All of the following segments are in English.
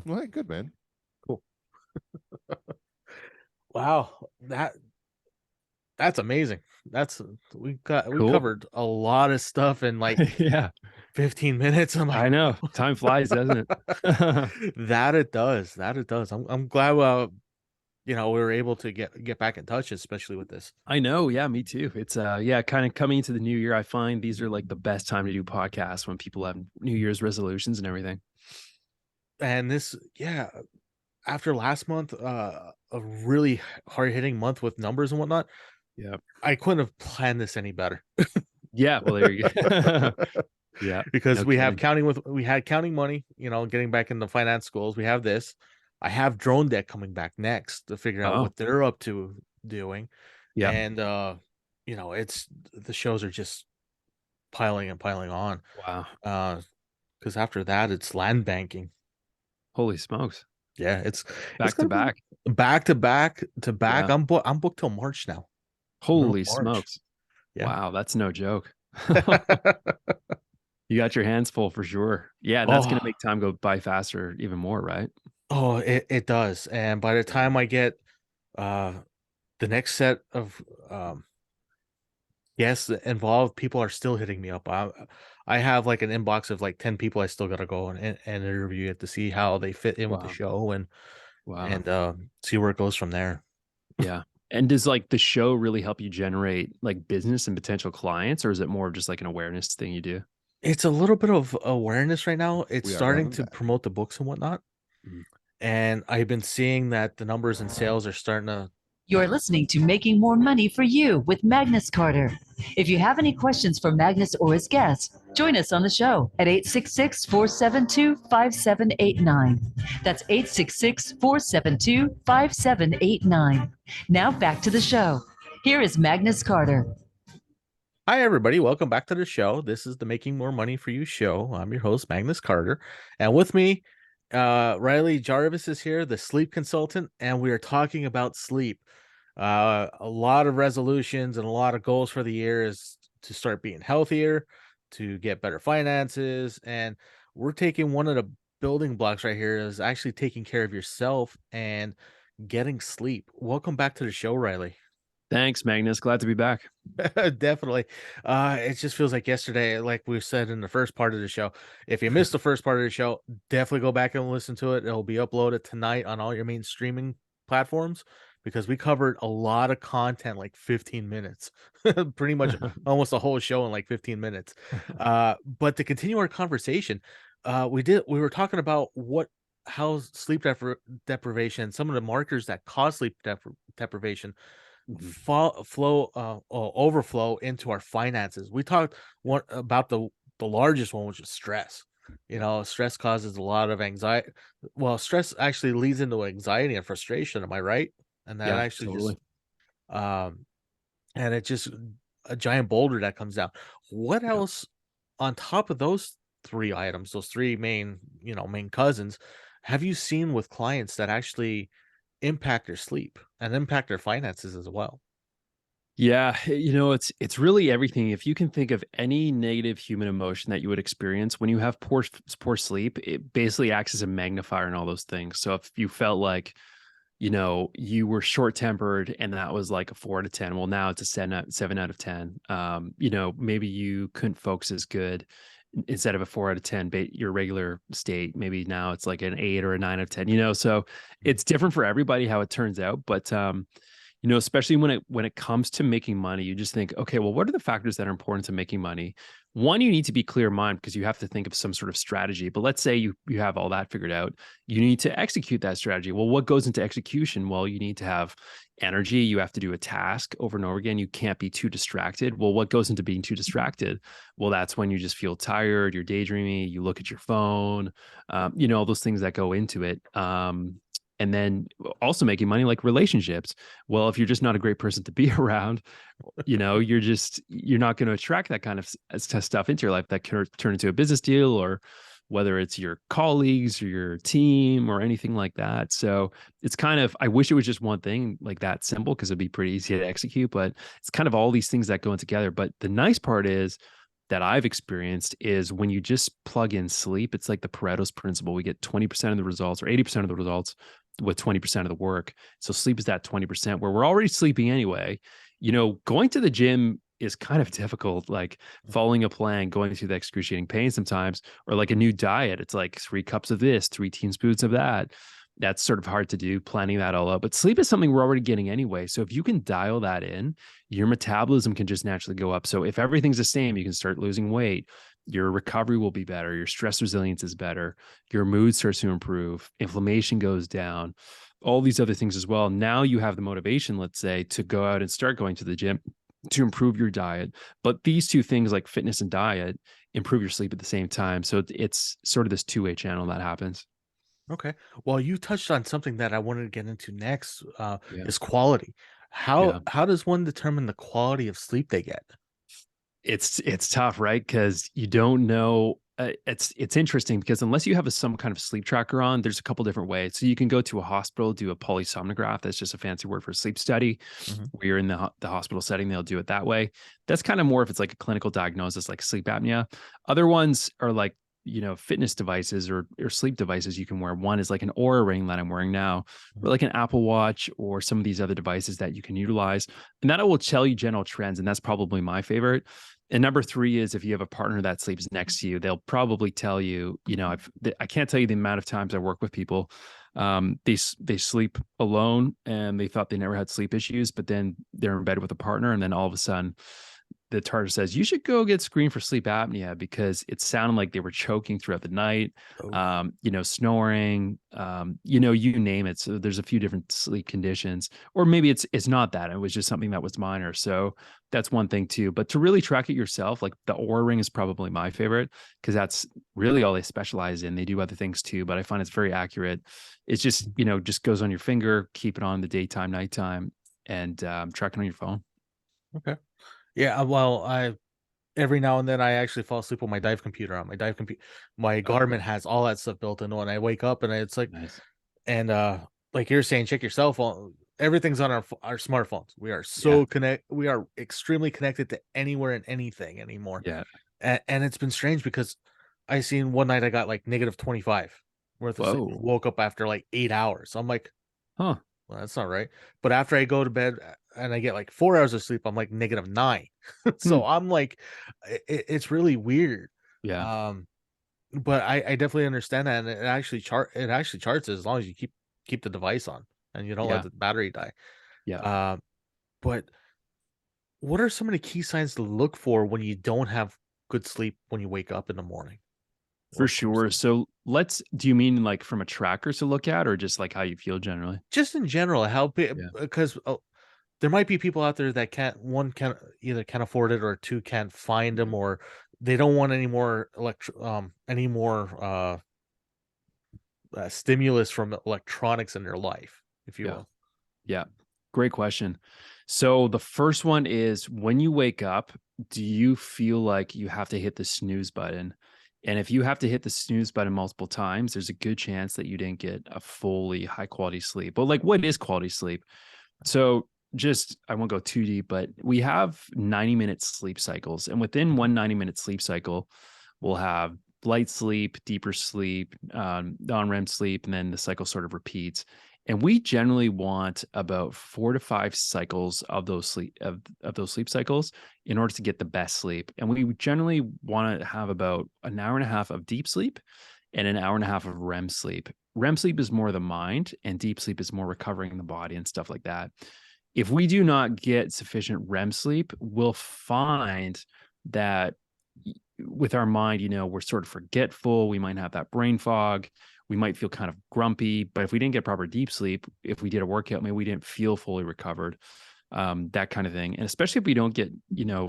All right, good, man. Cool. Wow, that's amazing. That's we Cool. covered a lot of stuff in like Yeah, 15 minutes. I'm like, I know. Time flies, doesn't it? that it does. That it does. I'm glad we were able to get back in touch, especially with this. I know. Yeah, me too. It's yeah, kind of coming into the new year. I find these are like the best time to do podcasts when people have New Year's resolutions and everything. And this, yeah, after last month, a really hard hitting month with numbers and whatnot, Yeah. I couldn't have planned this any better. Yeah. Well, there you go. Yeah. Because No kidding. we had counting money, getting back into finance schools. We have this. I have drone deck coming back next to figure out Oh, what they're up to doing. yeah. And it's the shows are just piling and piling on. Wow. Because after that it's land banking. Holy smokes. Yeah, it's Back to gonna be back. back to back to back. Yeah. I'm booked till March now. Middle of Holy March. smokes. Yeah. Wow. That's no joke. You got your hands full for sure. Yeah. That's going to Oh, make time go by faster, even more, right? oh, it does. And by the Yeah. time I get uh the next set of yes involved, people are still hitting me up. I have like an inbox of like 10 people I still gotta go and interview it to see how they fit in with the Wow. show Wow. and see where it goes from there. Yeah. And does like the show really help you generate like business and potential clients, or is it more of just like an awareness thing you do? It's a little bit of awareness right now. It's We are starting running to back. promote the books and whatnot. Mhm. And I've been seeing that the numbers and sales are starting to. You're listening to Making More Money for You with Magnus Carter. If you have any questions for Magnus or his guests, join us on the show at 866 472 5789. That's 866 472 5789. Now back to the show. Here is Magnus Carter. Hi, everybody. Welcome back to the show. This is the Making More Money for You show. I'm your host, Magnus Carter. And with me, Riley Jarvis is here, the sleep consultant, and we are talking about sleep. A lot of resolutions and a lot of goals for the year is to start being healthier, to get better finances. And we're taking one of the building blocks right here is actually taking care of yourself and getting sleep. Welcome back to the show, Riley. Thanks, Magnus. Glad to be back. Definitely. It just feels like yesterday, like we said in the first part of the show. If you missed the first part of the show, definitely go back and listen to it. It'll be uploaded tonight on all your main streaming platforms because we covered a lot of content, like 15 minutes, pretty much almost a whole show in like 15 minutes. But to continue our conversation, we were talking about how deprivation, some of the markers that cause deprivation Mhm. flow or overflow into our finances. We talked one about the largest one, which is stress. Yeah, Stress causes a lot of anxiety. Well, stress actually leads into anxiety and frustration. Am I right? And that yeah, actually just totally. um and it's just a giant boulder that comes down. What Yeah. else on top of those three items, those three main cousins, have you seen with clients that actually impact their sleep and impact their finances as well? Yeah, it's really everything. If you can think of any negative human emotion that you would experience when you have poor sleep, it basically acts as a magnifier in all those things. So if you felt like, you were short-tempered and that was like a 4 out of 10, well, now it's a 7 out of 10. Maybe you couldn't focus as good instead of a 4 out of 10, your regular state, maybe now it's like an 8 or a 9 out of 10, so it's different for everybody how it turns out. But especially when it comes to making money, you just think, okay, well, what are the factors that are important to making money? One, you need to be clear in mind because you have to think of some sort of strategy. But let's say you have all that figured out. You need to execute that strategy. Well, what goes into execution? Well, you need to have energy. You have to do a task over and over again. You can't be too distracted. Well, what goes into being too distracted? Well, that's when you just feel tired, you're daydreaming, you look at your phone, all those things that go into it. And then also making money, like relationships. Well, if you're just not a great person to be around, you're not going to attract that kind of stuff into your life that can turn into a business deal, or whether it's your colleagues or your team or anything like that. So it's kind of, I wish it was just one thing like that simple because it'd be pretty easy to execute, but it's kind of all these things that go in together. But the nice part is that I've experienced is when you just plug in sleep, it's like the Pareto's principle. We get 20% of the results or 80% of the results with 20% of the work. So sleep is that 20% where we're already sleeping anyway. Going to the gym is kind of difficult, like following a plan, going through the excruciating pain sometimes, or like a new diet. It's like 3 cups of this, 3 teaspoons of that. That's sort of hard to do, planning that all out. But sleep is something we're already getting anyway. So if you can dial that in, your metabolism can just naturally go up. So if everything's the same, you can start losing weight. Your recovery will be better. Your stress resilience is better. Your mood starts to improve. Inflammation goes down. All these other things as well. Now you have the motivation, let's say, to go out and start going to the gym to improve your diet. But these two things, like fitness and diet, improve your sleep at the same time. So it's sort of this two-way channel that happens. Okay. Well, you touched on something that I wanted to get into next, Yeah. is quality. How Yeah. how does one determine the quality of sleep they get? It's tough, right? Because you don't know. It's interesting because unless you have some kind of sleep tracker on, there's a couple different ways. So you can go to a hospital, do a polysomnograph. That's just a fancy word for a sleep study. Mhm. Where you're in the hospital setting, they'll do it that way. That's kind of more if it's like a clinical diagnosis, like sleep apnea. Other ones are like fitness devices or sleep devices you can wear. One is like an Aura ring that I'm wearing now, or Mhm. like an Apple Watch, or some of these other devices that you can utilize, and that will tell you general trends. And that's probably my favorite. And number three is if you have a partner that sleeps next to you, they'll probably tell you, I can't tell you the amount of times I work with people. They sleep alone and they thought they never had sleep issues, but then they're in bed with a partner, and then all of a sudden the tartar says you should go get screened for sleep apnea because it sounded like they were choking throughout the night, Oh, snoring, you name it. So there's a few different sleep conditions, or maybe it's not that. It was just something that was minor. So that's one thing too. But to really track it yourself, like the Aura ring is probably my favorite because that's really all they specialize in. They do other things too, but I find it's very accurate. It's just, just goes on your finger, keep it on the daytime, nighttime, and track it on your phone. okay. Yeah, well, I every now and then I actually fall asleep with my dive computer on. My Oh, Garmin has all that stuff built in when I wake up, and it's like, nice. and like you're saying, check your cell phone. Everything's on our smartphones. Yeah. We are extremely connected to anywhere and anything anymore. Yeah. And it's been strange because I seen one night I got like -25 worth of sleep. Whoa. Woke up after like 8 hours. I'm like, Huh. well, that's not right. But after I go to bed and I get like 4 hours of sleep, I'm like -9. Hmm. So I'm like, it's really weird. Yeah. Um, but I definitely understand that, and it actually charts as long as you keep the device on and you don't let Yeah. the battery die. Yeah. Um, but what are some of the key signs to look for when you don't have good sleep when you wake up in the morning For or poor sure. sleep? So do you mean like from a tracker to look at or just like how you feel generally? Just in general, how big, Yeah. because there might be people out there that can't either can't afford it or two can't find Yeah. them, or they don't want any more stimulus from electronics in their life, if you Yeah. will. Yeah. Great question. So the first one is when you wake up, do you feel like you have to hit the snooze button? And if you have to hit the snooze button multiple times, there's a good chance that you didn't get a fully high quality sleep. But like, what is quality sleep? So just, I won't go too deep, but we have 90-minute sleep cycles. And within one 90-minute sleep cycle, we'll have light sleep, deeper sleep, non-REM sleep, and then the cycle sort of repeats. And we generally want about 4 to 5 cycles of those sleep cycles in order to get the best sleep. And we generally want to have about an hour and a half of deep sleep and an hour and a half of REM sleep. REM sleep is more the mind, and deep sleep is more recovering the body and stuff like that. If we do not get sufficient REM sleep, we'll find that with our mind, we're sort of forgetful. We might have that brain fog. We might feel kind of grumpy. But if we didn't get proper deep sleep, if we did a workout, maybe we didn't feel fully recovered, that kind of thing. And especially if we don't get,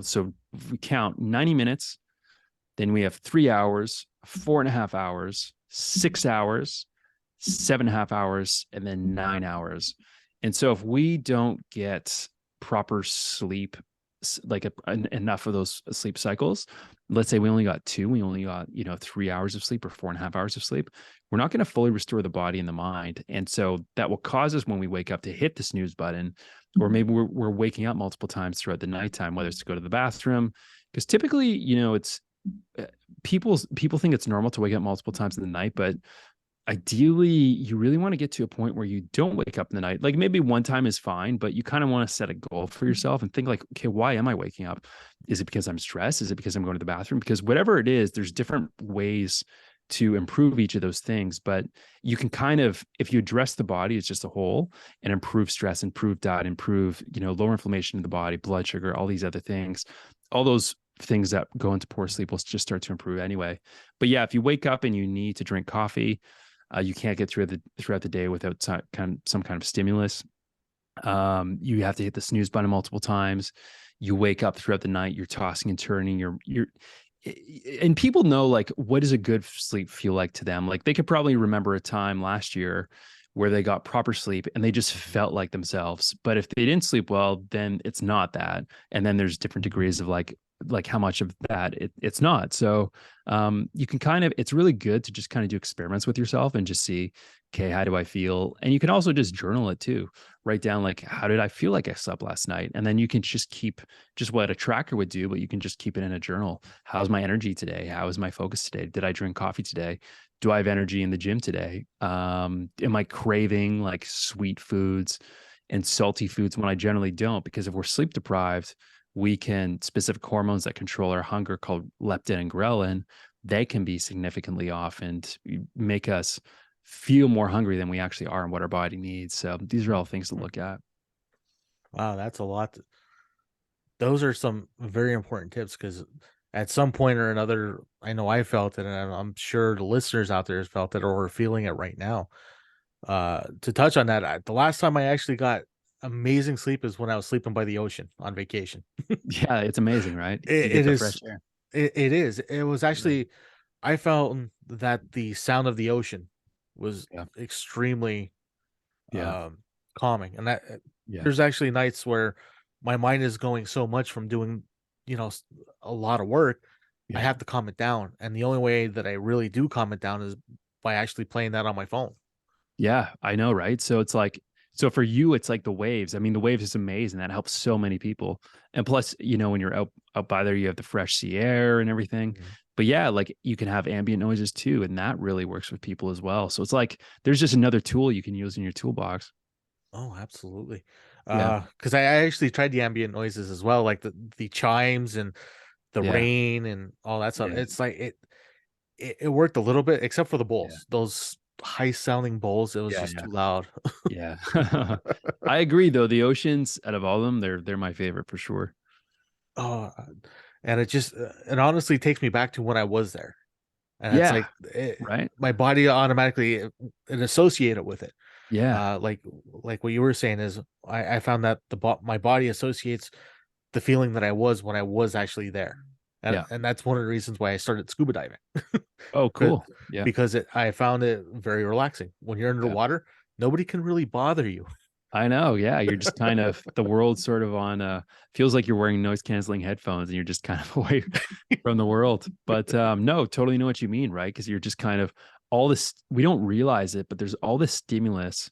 so if we count 90 minutes, then we have 3 hours, 4.5 hours, 6 hours, 7.5 hours, and then 9 hours. And so if we don't get proper sleep, like enough of those sleep cycles, let's say we only got two, we only got, 3 hours of sleep or 4.5 hours of sleep, we're not going to fully restore the body and the mind. And so that will cause us when we wake up to hit the snooze button, or maybe we're waking up multiple times throughout the nighttime, whether it's to go to the bathroom, because typically, uh, people think it's normal to wake up multiple times in the night, but ideally you really want to get to a point where you don't wake up in the night. Like maybe one time is fine, but you kind of want to set a goal for yourself and think like, okay, why am I waking up? Is it because I'm stressed? Is it because I'm going to the bathroom? Because whatever it is, there's different ways to improve each of those things. But you can kind of, if you address the body as just a whole and improve stress, improve diet, improve, lower inflammation in the body, blood sugar, all these other things, all those things that go into poor sleep will just start to improve anyway. But yeah, if you wake up and you need to drink coffee, you can't get throughout the day without some kind of stimulus. You have to hit the snooze button multiple times. You wake up throughout the night, you're tossing and turning, and people know like what does a good sleep feel like to them. Like they could probably remember a time last year where they got proper sleep and they just felt like themselves. But if they didn't sleep well, then it's not that. And then there's different degrees of like how much of that it's not. So you can kind of, it's really good to just kind of do experiments with yourself and just see, okay, how do I feel? And you can also just journal it too. Write down like, how did I feel like I slept last night? And then you can just keep just what a tracker would do, but you can just keep it in a journal. How's my energy today? How is my focus today? Did I drink coffee today? Do I have energy in the gym today? Am I craving like sweet foods and salty foods when I generally don't? Because if we're sleep deprived, we can specific hormones that control our hunger called leptin and ghrelin, they can be significantly off and make us feel more hungry than we actually are and what our body needs. So these are all things to look at. Wow, that's a lot. Those are some very important tips because at some point or another, I know I felt it, and I'm sure the listeners out there has felt it or are feeling it right now. To touch on that, the last time I actually got amazing sleep is when I was sleeping by the ocean on vacation. Yeah, it's amazing, right? You get It the is. fresh air. It is. It was Yeah. actually. I felt that the sound of the ocean was Yeah. extremely Yeah. um, calming, and that Yeah. there's actually nights where my mind is going so much from doing, a lot of work. I Yeah. have to calm it down, and the only way that I really do calm it down is by actually playing that on my phone. Yeah, I know, right? So it's like, so for you, it's like the waves. I mean, the waves is amazing. That helps so many people. And plus, when you're out by there, you have the fresh sea air and everything. Mhm. But yeah, like you can have ambient noises too, and that really works with people as well. So it's like there's just another tool you can use in your toolbox. Oh, absolutely. Yeah. Because I actually tried the ambient noises as well, like the chimes and the Yeah. rain and all that stuff. Yeah. It's like it worked a little bit, except for the Yeah. bowls. Those high sounding bowls, it was Yeah. just Yeah. too loud. Yeah. I agree though. The oceans out of all of them, they're my favorite for sure. Oh, and it honestly takes me back to when I was there, and it's Yeah. like Right. my body automatically it associated with it. Yeah. Like what you were saying is I found that my body associates the feeling that I was when I was actually there, Yeah. and that's one of the reasons why I started scuba diving. Oh, 'Cause- cool. Yeah. because I found it very relaxing. When you're Yeah. underwater, nobody can really bother you. I know. Yeah. You're just kind of the world sort of on feels like you're wearing noise canceling headphones and you're just kind of away from the world. But no, totally know what you mean, right? Because you're just kind of all this, we don't realize it, but there's all this stimulus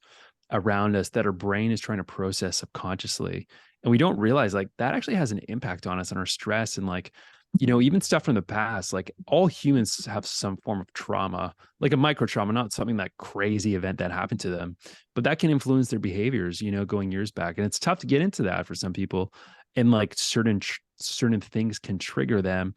around us that our brain is trying to process subconsciously. And we don't realize like that actually has an impact on us and our stress and like, even stuff from the past, like all humans have some form of trauma, like a micro trauma, not something that crazy event that happened to them, but that can influence their behaviors, going years back. And it's tough to get into that for some people. And like certain things can trigger them.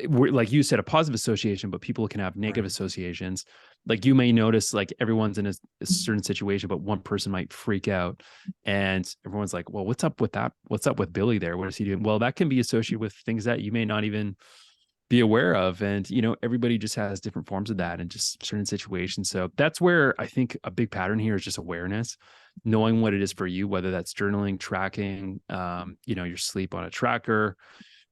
Like you said, a positive association, but people can have negative Right. associations. Like you may notice like everyone's in a certain situation, but one person might freak out and everyone's like, well, what's up with that? What's up with Billy there? What is he doing? Well, that can be associated with things that you may not even be aware of. And, everybody just has different forms of that in just certain situations. So that's where I think a big pattern here is just awareness, knowing what it is for you, whether that's journaling, tracking, your sleep on a tracker,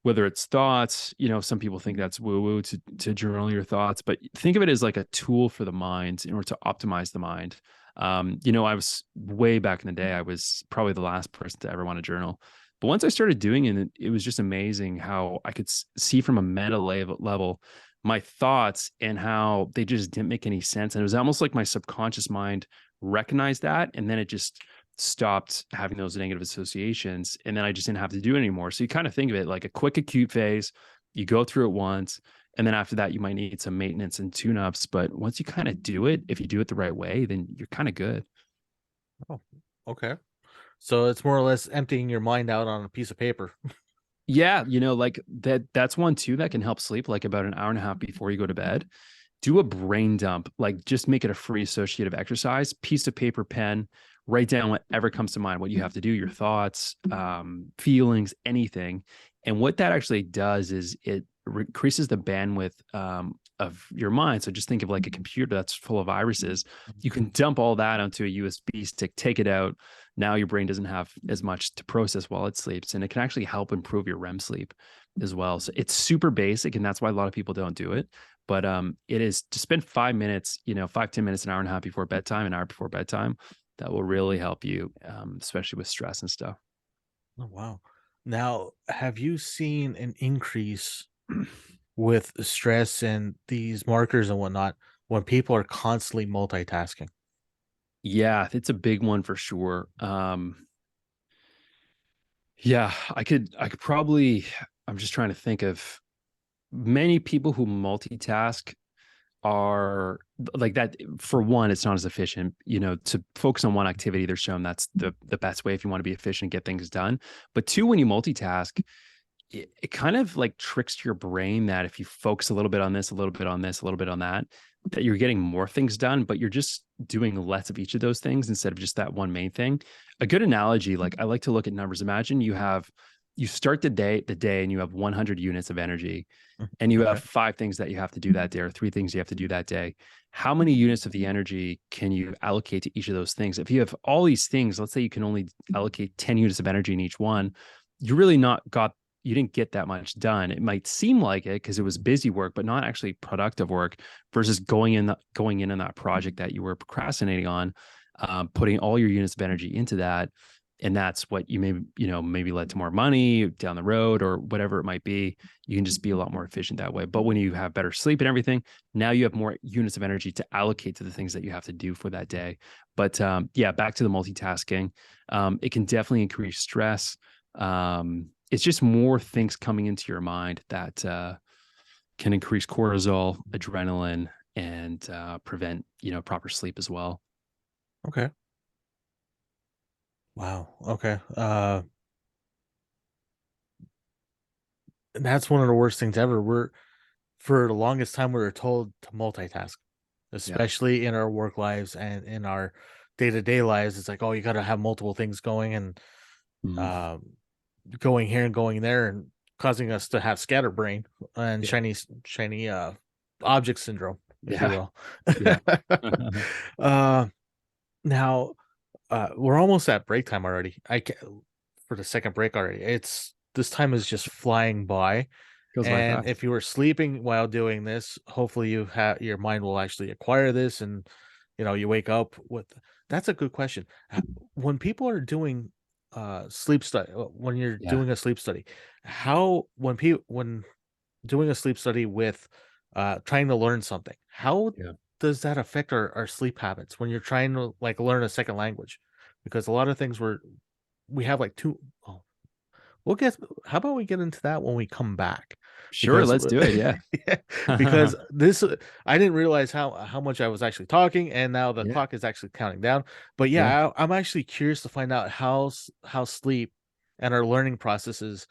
whether it's thoughts, some people think that's woo woo to journal your thoughts, but think of it as like a tool for the mind in order to optimize the mind. I was way back in the day, I was probably the last person to ever want to journal. But once I started doing it, it was just amazing how I could see from a meta level my thoughts and how they just didn't make any sense. And it was almost like my subconscious mind recognized that. And then it just stopped having those negative associations. And then I just didn't have to do it anymore. So you kind of think of it like a quick acute phase, You go through it once, and then after that, you might need some maintenance and tune-ups. But once you kind of do it, if you do it the right way, then you're kind of good. Oh, okay. So it's more or less emptying your mind out on a piece of paper. Yeah, like that's one too that can help sleep, like about an hour and a half before you go to bed. Do a brain dump, like just make it a free associative exercise, piece of paper, pen, write down whatever comes to mind, what you have to do, your thoughts, feelings, anything. And what that actually does is it increases the bandwidth of your mind. So just think of like a computer that's full of viruses. You can dump all that onto a USB stick, take it out. Now your brain doesn't have as much to process while it sleeps, and it can actually help improve your REM sleep as well. So it's super basic, and that's why a lot of people don't do it. But it is to spend 5 minutes, 5-10 minutes, an hour and a half before bedtime, an hour before bedtime. That will really help you, especially with stress and stuff. Oh, wow. Now, have you seen an increase with stress and these markers and whatnot when people are constantly multitasking? Yeah, it's a big one for sure. Yeah, I could probably. I'm just trying to think of many people who multitask are like that. For one, it's not as efficient, to focus on one activity. They're shown that's the best way if you want to be efficient and get things done. But two, when you multitask, it kind of like tricks your brain that if you focus a little bit on this, a little bit on this, a little bit on that, that you're getting more things done, but you're just doing less of each of those things instead of just that one main thing. A good analogy, like I like to look at numbers. Imagine you start the day and you have 100 units of energy, Mm, and you have okay. 5 things that you have to do that day, or 3 things you have to do that day. How many units of the energy can you allocate to each of those things? If you have all these things, let's say you can only allocate 10 units of energy in each one, you really not got you didn't get that much done. It might seem like it because it was busy work, but not actually productive work, versus going in that project that you were procrastinating on, putting all your units of energy into that. And that's what maybe led to more money down the road or whatever it might be. You can just be a lot more efficient that way. But when you have better sleep and everything, now you have more units of energy to allocate to the things that you have to do for that day. But yeah, back to the multitasking. It can definitely increase stress. It's just more things coming into your mind that can increase cortisol, adrenaline, and prevent proper sleep as well. Okay. Wow. Okay. And that's one of the worst things ever. For the longest time we were told to multitask, Yeah. especially in our work lives and in our day-to-day lives. It's like, oh, you got to have multiple things going and Mhm. um, going here and going there, and causing us to have scatterbrain and Yeah. shiny object syndrome, if you Yeah. will. Yeah. uh, now we're almost at break time already. I can For the second break already. It's This time is just flying by. Goes by And fast. if you were sleeping while doing this, hopefully your mind will actually acquire this, and you wake up with. That's a good question. When people are doing sleep study, when you're Yeah. doing a sleep study, how when doing a sleep study with trying to learn something, how Yeah. does that affect our sleep habits when you're trying to like learn a second language? Because a lot of things we have like two. Oh, we'll get. How about we get into that when we come back? Sure. Because Let's do it. Yeah. yeah, because this I didn't realize how much I was actually talking, and now the Yeah. clock is actually counting down. But Yeah. yeah, I'm actually curious to find out how sleep and our learning processes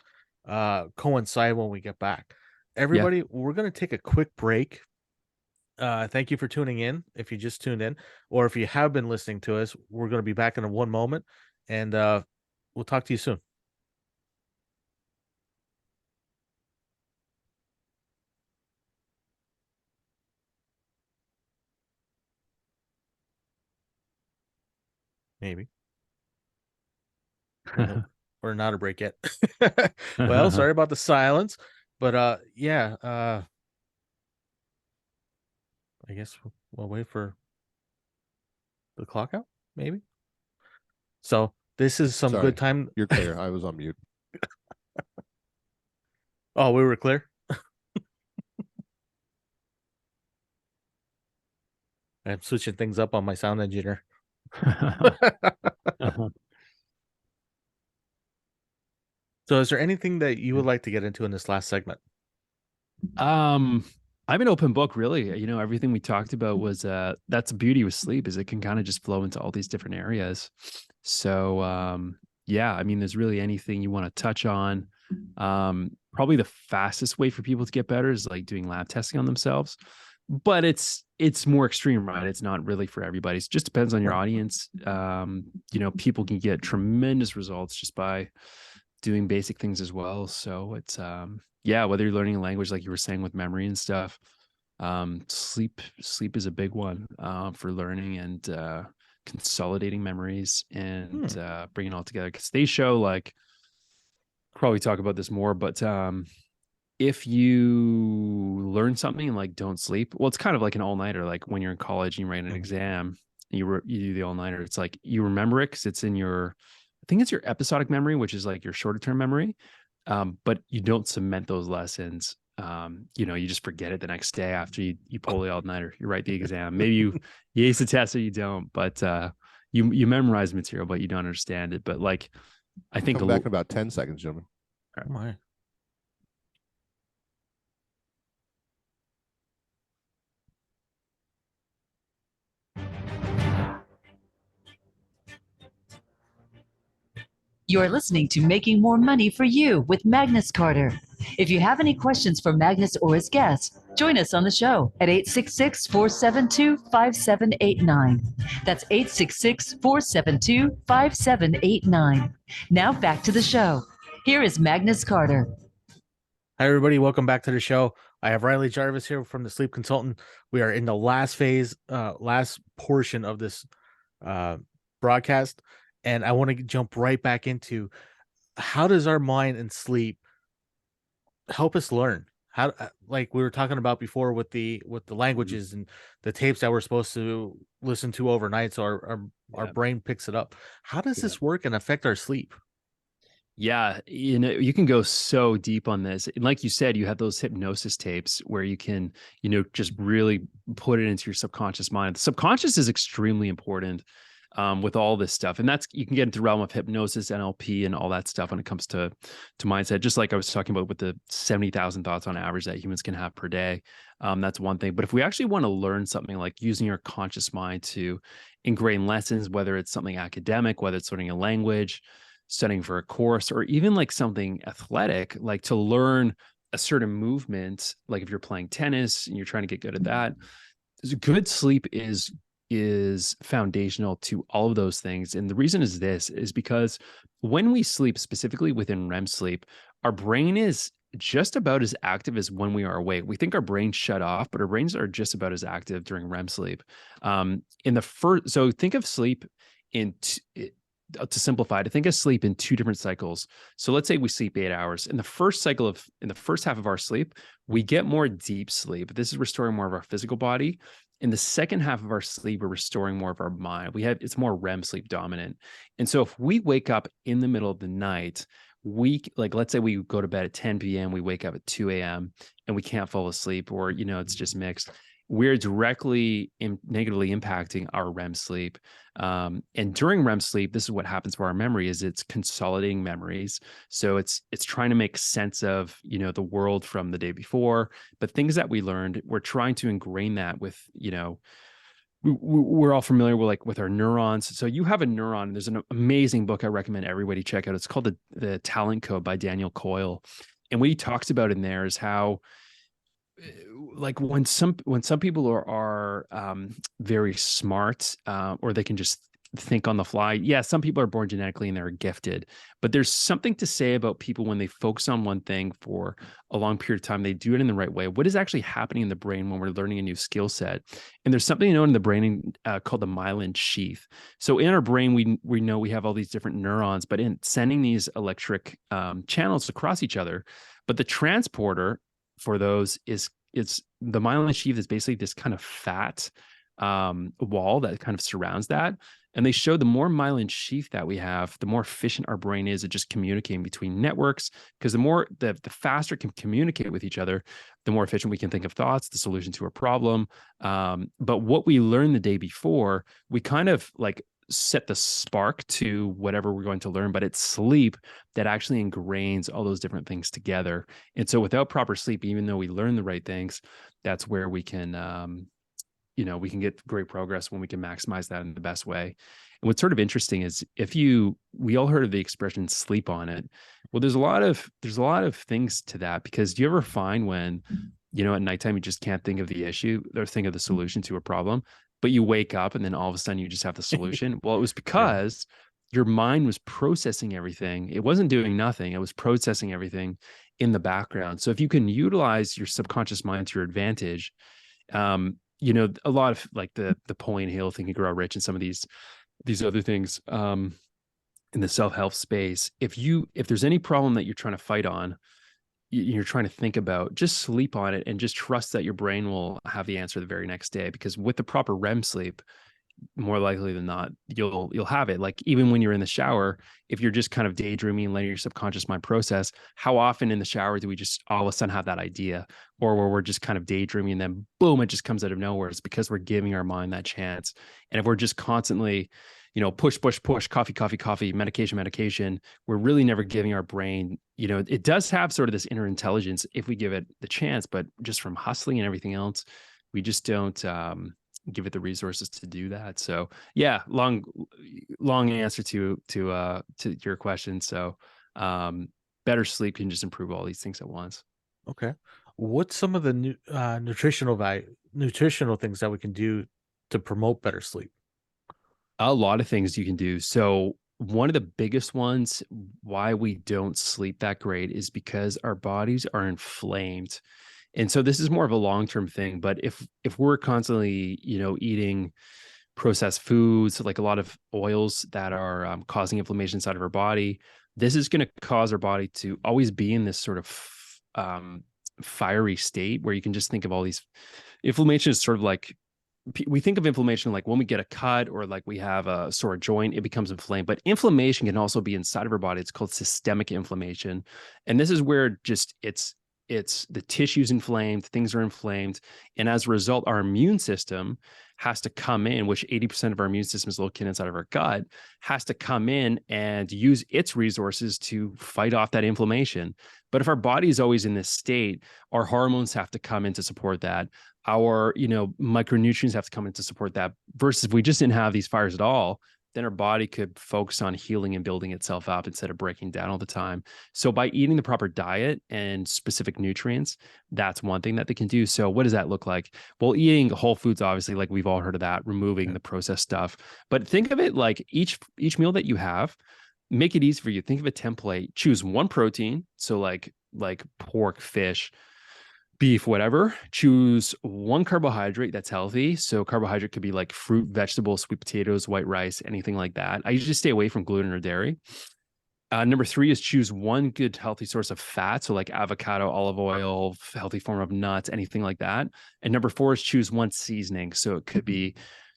coincide when we get back. Yeah. Everybody, we're gonna take a quick break. Thank you for tuning in. If you just tuned in, or if you have been listening to us, we're gonna be back in one moment, and we'll talk to you soon. Maybe. Or no, or not a break yet. Well, sorry about the silence, but yeah, I guess we'll wait for the clock out, maybe. So this is some good Sorry, time. you're clear. I was on mute. Oh, we were clear. I'm switching things up on my sound engineer. So, is there anything that you would like to get into in this last segment? I'm an open book, really. Everything we talked about was that's the beauty with sleep is it can kind of just flow into all these different areas. So yeah, I mean, there's really anything you want to touch on. Probably the fastest way for people to get better is like doing lab testing on themselves. But it's more extreme, right? It's not really for everybody. It just depends on your audience. People can get tremendous results just by doing basic things as well. So it's yeah, whether you're learning a language like you were saying with memory and stuff, sleep is a big one for learning and consolidating memories and bringing it all together, because they show, like, probably talk about this more, but if you learn something and like don't sleep, well, it's kind of like an all-nighter. Like when you're in college and you write an exam, you do the all-nighter. It's like you remember it because it's in your, I think it's your episodic memory, which is like your shorter term memory. But you don't cement those lessons. You just forget it the next day after you pull the all-nighter, you write the exam. Maybe you ace the test or you don't, but you memorize material, but you don't understand it. But like, I think Come back in about 10 seconds, gentlemen. Oh my. You're listening to Making More Money for You with Magnus Carter. If you have any questions for Magnus or his guests, join us on the show at 866-472-5789. That's 866-472-5789. Now back to the show. Here is Magnus Carter. Hi, everybody. Welcome back to the show. I have Riley Jarvis here from the Sleep Consultant. We are in the last phase, last portion of this broadcast. And I want to jump right back into how does our mind and sleep help us learn? How, like we were talking about before with the languages and the tapes that we're supposed to listen to overnight, so our brain picks it up. How does this work and affect our sleep? Yeah, you can go so deep on this. And like you said, you have those hypnosis tapes where you can, just really put it into your subconscious mind. The subconscious is extremely important with all this stuff. And you can get into the realm of hypnosis, NLP, and all that stuff when it comes to mindset. Just like I was talking about with the 70,000 thoughts on average that humans can have per day. That's one thing. But if we actually want to learn something, like using your conscious mind to ingrain lessons, whether it's something academic, whether it's learning a language, studying for a course, or even like something athletic, like to learn a certain movement, like if you're playing tennis and you're trying to get good at that, good sleep is foundational to all of those things. And the reason is because when we sleep, specifically within REM sleep, our brain is just about as active as when we are awake. We think our brains shut off, but our brains are just about as active during REM sleep. So think of sleep to simplify, to think of sleep in two different cycles. So let's say we sleep 8 hours. In the first half of our sleep, we get more deep sleep. This is restoring more of our physical body. In the second half of our sleep, we're restoring more of our mind. It's more REM sleep dominant. And so if we wake up in the middle of the night, let's say we go to bed at 10 p.m., we wake up at 2 a.m. and we can't fall asleep, or, it's just mixed. We're directly negatively impacting our REM sleep. And during REM sleep, this is what happens to our memory, is it's consolidating memories. So it's trying to make sense of, the world from the day before, but things that we learned, we're trying to ingrain that with, we're all familiar with our neurons. So you have a neuron. There's an amazing book I recommend everybody check out. It's called the Talent Code by Daniel Coyle. And what he talks about in there is how, like when some people are very smart, or they can just think on the fly. Yeah, some people are born genetically and they're gifted, but there's something to say about people when they focus on one thing for a long period of time, they do it in the right way. What is actually happening in the brain when we're learning a new skill set? And there's something known in the brain called the myelin sheath. So in our brain, we know we have all these different neurons, but in sending these electric channels across each other, but the transporter for those it's the myelin sheath is basically this kind of fat wall that kind of surrounds that. And they show the more myelin sheath that we have, the more efficient our brain is at just communicating between networks, because the faster it can communicate with each other, the more efficient we can think of thoughts, the solution to a problem. But what we learned the day before, we kind of like set the spark to whatever we're going to learn, but it's sleep that actually ingrains all those different things together. And so without proper sleep, even though we learn the right things, that's where we can we can get great progress when we can maximize that in the best way. And what's sort of interesting is we all heard of the expression sleep on it. Well, there's a lot of things to that, because do you ever find when, at nighttime, you just can't think of the issue or think of the solution to a problem, but you wake up and then all of a sudden you just have the solution? Well, it was Yeah. because your mind was processing everything. It wasn't doing nothing. It was processing everything in the background. So if you can utilize your subconscious mind to your advantage, a lot of like the Napoleon Hill, Think and Grow Rich, and some of these other things in the self-help space. If there's any problem that you're trying to fight on, you're trying to think about, just sleep on it and just trust that your brain will have the answer the very next day. Because with the proper REM sleep, more likely than not, you'll have it. Like even when you're in the shower, if you're just kind of daydreaming and letting your subconscious mind process, how often in the shower do we just all of a sudden have that idea, or where we're just kind of daydreaming and then boom, it just comes out of nowhere? It's because we're giving our mind that chance. And if we're just constantly, push, push, push, coffee, coffee, coffee, medication, medication, we're really never giving our brain, it does have sort of this inner intelligence if we give it the chance, but just from hustling and everything else, we just don't give it the resources to do that. So yeah, long answer to your question. So better sleep can just improve all these things at once. Okay. What's some of the nutritional things that we can do to promote better sleep? A lot of things you can do. So one of the biggest ones why we don't sleep that great is because our bodies are inflamed. And so this is more of a long-term thing, but if we're constantly, eating processed foods, like a lot of oils that are causing inflammation inside of our body, this is going to cause our body to always be in this sort of fiery state where you can just think of all these inflammation is sort of like, we think of inflammation like when we get a cut or like we have a sore joint, it becomes inflamed. But inflammation can also be inside of our body. It's called systemic inflammation. And this is where just it's the tissue's inflamed, things are inflamed. And as a result, our immune system has to come in, which 80% of our immune system is located inside of our gut, has to come in and use its resources to fight off that inflammation. But if our body is always in this state, our hormones have to come in to support that. Our, micronutrients have to come in to support that. Versus if we just didn't have these fires at all, then our body could focus on healing and building itself up instead of breaking down all the time. So by eating the proper diet and specific nutrients, that's one thing that they can do. So what does that look like? Well, eating whole foods, obviously, like we've all heard of that, removing the processed stuff. But think of it like each meal that you have, make it easy for you. Think of a template, choose one protein. So like pork, fish, beef, whatever. Choose one carbohydrate that's healthy. So carbohydrate could be like fruit, vegetables, sweet potatoes, white rice, anything like that. I usually stay away from gluten or dairy. Number 3 is choose one good healthy source of fat. So like avocado, olive oil, healthy form of nuts, anything like that. And number 4 is choose one seasoning. So it could be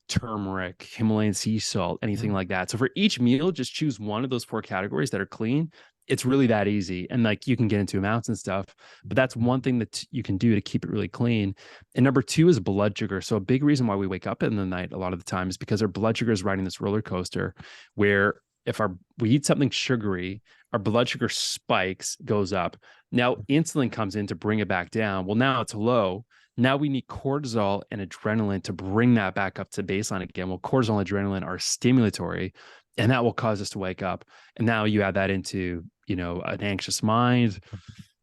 turmeric, Himalayan sea salt, anything like that. So for each meal, just choose one of those 4 categories that are clean. It's really that easy. And like you can get into amounts and stuff, but that's one thing that you can do to keep it really clean. And number 2 is blood sugar. So a big reason why we wake up in the night a lot of the time is because our blood sugar is riding this roller coaster where if we eat something sugary, our blood sugar spikes, goes up. Now insulin comes in to bring it back down. Well, now it's low. Now we need cortisol and adrenaline to bring that back up to baseline again. Well, cortisol and adrenaline are stimulatory, and that will cause us to wake up. And now you add that into, an anxious mind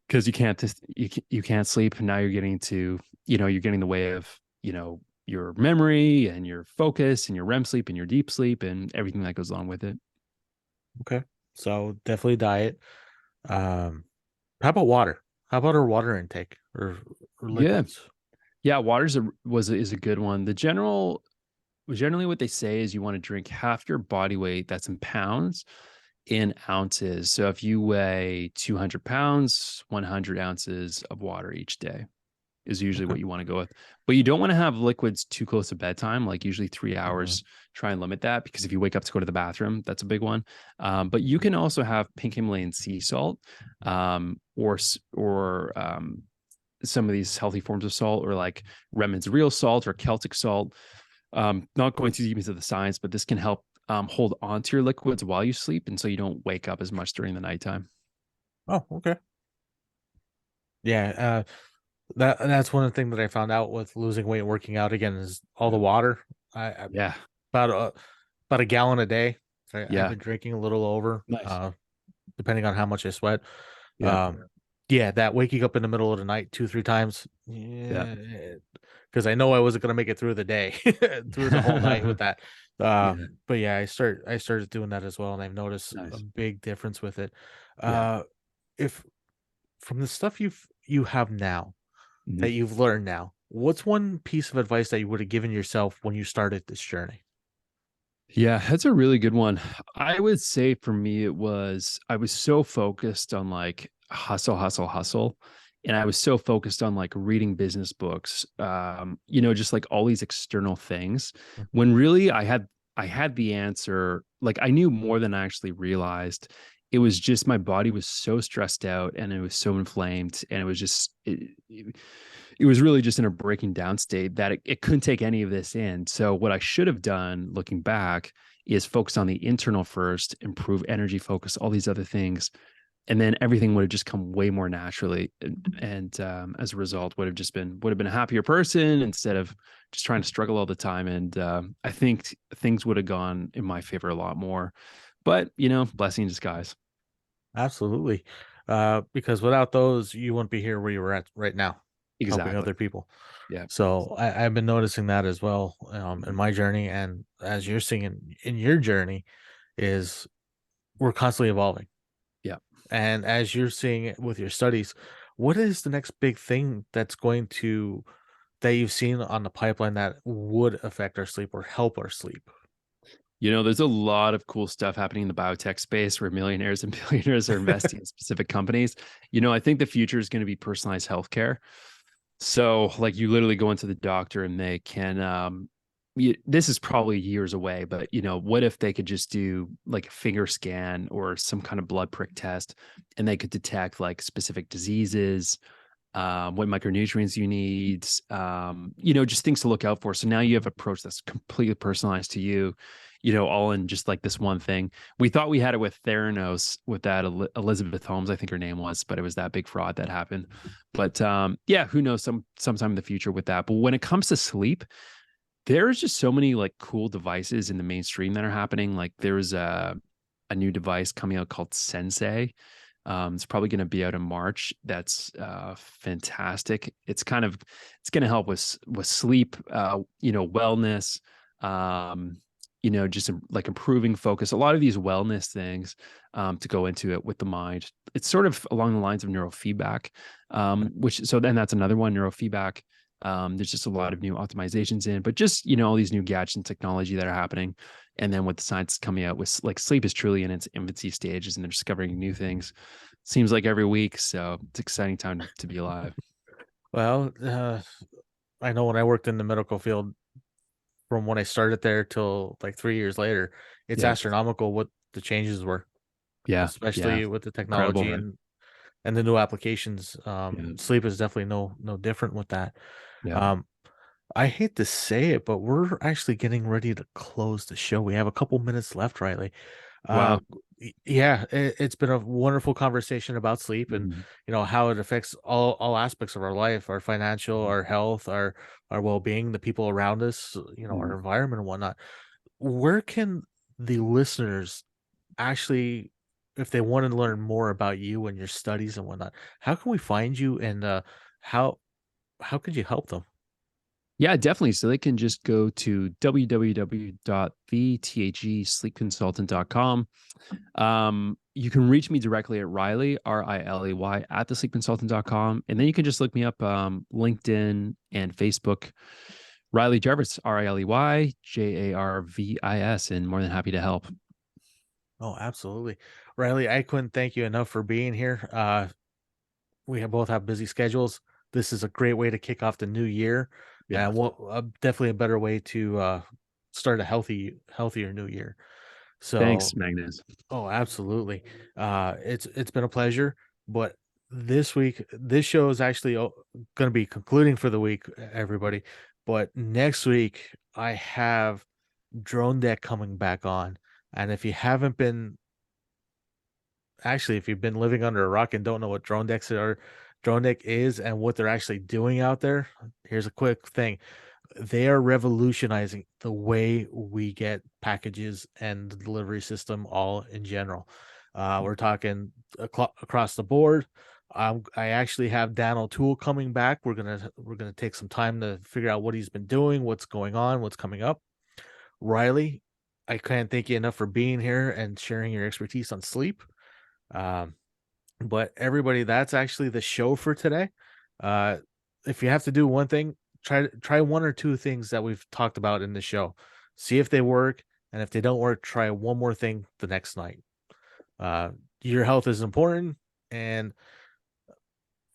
because you can't sleep. And now you're getting to, you're getting in the way of, your memory and your focus and your REM sleep and your deep sleep and everything that goes along with it. Okay. So definitely diet. How about water? How about our water intake or liquids? Yeah. Water is a good one. Generally what they say is you want to drink half your body weight, that's in pounds, in ounces. So if you weigh 200 pounds, 100 ounces of water each day is usually what you want to go with. But you don't want to have liquids too close to bedtime, like usually 3 hours. Try and limit that because if you wake up to go to the bathroom, that's a big one. But you can also have pink Himalayan sea salt or some of these healthy forms of salt, or like Redmond's real salt or Celtic salt. Not going too deep into the science, but this can help hold on to your liquids while you sleep, and so you don't wake up as much during the nighttime. Oh, okay. Yeah, that's one of the things that I found out with losing weight and working out again is all the water. I Yeah, about a gallon a day. I've yeah, been drinking a little over, nice. depending on how much I sweat. Yeah, Um, yeah, that waking up in the middle of the night 2, 3 times. yeah, Yeah, because I know I wasn't gonna make it through the day, through the whole night with that. yeah, But yeah, I started doing that as well, and I've noticed a nice. big difference with it. Yeah. Uh, if from the stuff you have now that Mhm. you've learned now, what's one piece of advice that you would have given yourself when you started this journey? Yeah, that's a really good one. I would say for me, I was so focused on like hustle, hustle, hustle. And I was so focused on like reading business books, just like all these external things when really I had the answer. Like I knew more than I actually realized. It was just my body was so stressed out and it was so inflamed and it was just it was really just in a breaking down state that it couldn't take any of this in. So what I should have done looking back is focus on the internal first, improve energy focus, all these other things. And then everything would have just come way more naturally. And as a result, would have been a happier person instead of just trying to struggle all the time. And I think things would have gone in my favor a lot more. But blessing in disguise. Absolutely. Because without those, you wouldn't be here where you were at right now, helping Exactly. other people. Yeah. So I've been noticing that as well, in my journey, and as you're seeing in your journey, is we're constantly evolving. Yeah. And as you're seeing it with your studies, what is the next big thing that you've seen on the pipeline that would affect our sleep or help our sleep? There's a lot of cool stuff happening in the biotech space where millionaires and billionaires are investing in specific companies. I think the future is going to be personalized healthcare. So, like, you literally go into the doctor and they can, this is probably years away, but what if they could just do like a finger scan or some kind of blood prick test and they could detect like specific diseases, what micronutrients you need, just things to look out for. So now you have an approach that's completely personalized to you, all in just like this one thing. We thought we had it with Theranos with that Elizabeth Holmes, I think her name was, but it was that big fraud that happened. But yeah, who knows, sometime in the future with that. But when it comes to sleep, there's just so many like cool devices in the mainstream that are happening. Like there's a new device coming out called Sensei. It's probably going to be out in March. That's fantastic. It's going to help with sleep, wellness, just like improving focus. A lot of these wellness things to go into it with the mind. It's sort of along the lines of neurofeedback, which so then that's another one, neurofeedback. There's just a lot of new optimizations in, but just all these new gadgets and technology that are happening. And then with the science coming out with like sleep is truly in its infancy stages and they're discovering new things. Seems like every week. So it's an exciting time to be alive. Well, I know when I worked in the medical field, from when I started there till like 3 years later, it's Yeah. astronomical what the changes were, Yeah. Yeah. especially with the Incredible, technology man. and the new applications. Yeah. Sleep is definitely no different with that. Yeah. Um, I hate to say it, but we're actually getting ready to close the show. We have a couple minutes left, Riley. Uh, Wow. yeah, it's been a wonderful conversation about sleep and Mhm. how it affects all aspects of our life, our financial, Mhm. our health, our well-being, the people around us, our Mhm. environment and whatnot. Where can the listeners actually, if they want to learn more about you and your studies and whatnot, how can we find you and how how could you help them? Yeah, definitely. So they can just go to www.thethgsleepconsultant.com. You can reach me directly at Riley, Riley, at thesleepconsultant.com. And then you can just look me up LinkedIn and Facebook, Riley Jarvis, RILEYJARVIS, and more than happy to help. Oh, absolutely. Riley, I couldn't thank you enough for being here. Both have busy schedules. This is a great way to kick off the new year, Yeah. and definitely a better way to start a healthier new year. Thanks, So, Magnus. oh, absolutely. It's been a pleasure. But this show is actually going to be concluding for the week, everybody. But next week, I have drone deck coming back on. And if you haven't been, actually, if you've been living under a rock and don't know what drone deck is and what they're actually doing out there, here's a quick thing. They are revolutionizing the way we get packages and the delivery system all in general. We're talking across the board. I actually have Dan O'Toole coming back. We're gonna take some time to figure out what he's been doing, what's going on, what's coming up. Riley, I can't thank you enough for being here and sharing your expertise on sleep. Um, but everybody, that's actually the show for today. If you have to do one thing, try one or two things that we've talked about in the show. See if they work, and if they don't work, try one more thing the next night. Your health is important, and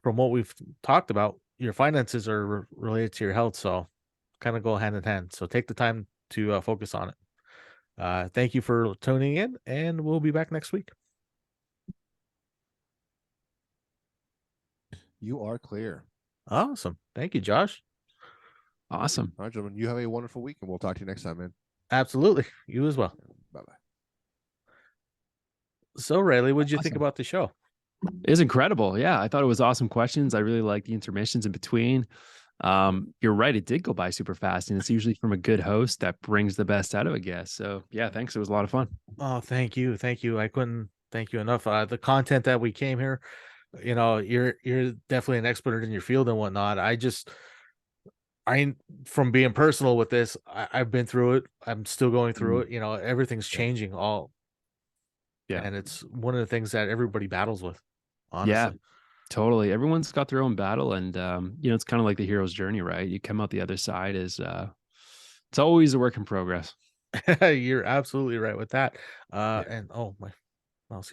from what we've talked about, your finances are related to your health, so kind of go hand in hand. So take the time to focus on it. Thank you for tuning in, and we'll be back next week. You are clear. Awesome. Thank you, Josh. Awesome. All right, gentlemen. You have a wonderful week, and we'll talk to you next time, man. Absolutely. You as well. Bye-bye. So, Riley, what did you think Awesome. about the show? It's incredible. Yeah, I thought it was awesome questions. I really like the intermissions in between. You're right. It did go by super fast, and it's usually from a good host that brings the best out of a guest. So yeah, thanks. It was a lot of fun. Oh, thank you. Thank you. I couldn't thank you enough. The content that we came here, you're definitely an expert in your field and whatnot. From being personal with this, I've been through it. I'm still going through it. Everything's changing Yeah. and it's one of the things that everybody battles with, honestly. Yeah, totally. Everyone's got their own battle, and it's kind of like the hero's journey, right? You come out the other side as it's always a work in progress. You're absolutely right with that. And oh, my mouse